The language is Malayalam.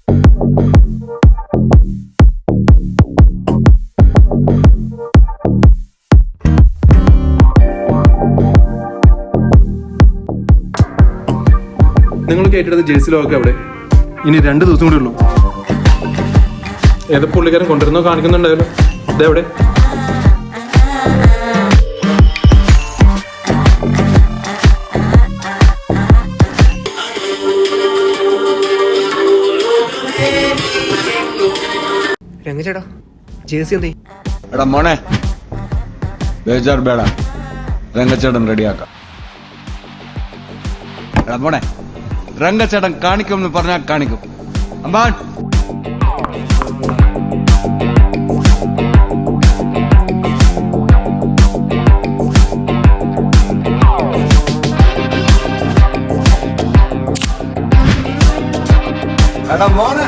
നിങ്ങൾ കേട്ടെടുത്ത ജേഴ്സി ലോക്ക് അവിടെ ഇനി 2 ദിവസം കൂടി ഉള്ളൂ. ഏത് പുള്ളിക്കാരൻ കൊണ്ടുവരുന്നോ കാണിക്കുന്നുണ്ടായല്ലോ. ഇതെവിടെ? രംഗച്ചേട്ടാ ജേഴ്സി എന്തേ? എടാ മോനെ, ബേജാർ ബേട, രംഗച്ചേട്ടൻ റെഡിയാക്കാം. എടാ മോനെ, രംഗച്ചേട്ടൻ കാണിക്കുമെന്ന് പറഞ്ഞാൽ കാണിക്കും. അമ്പാൻ എടാ മോനെ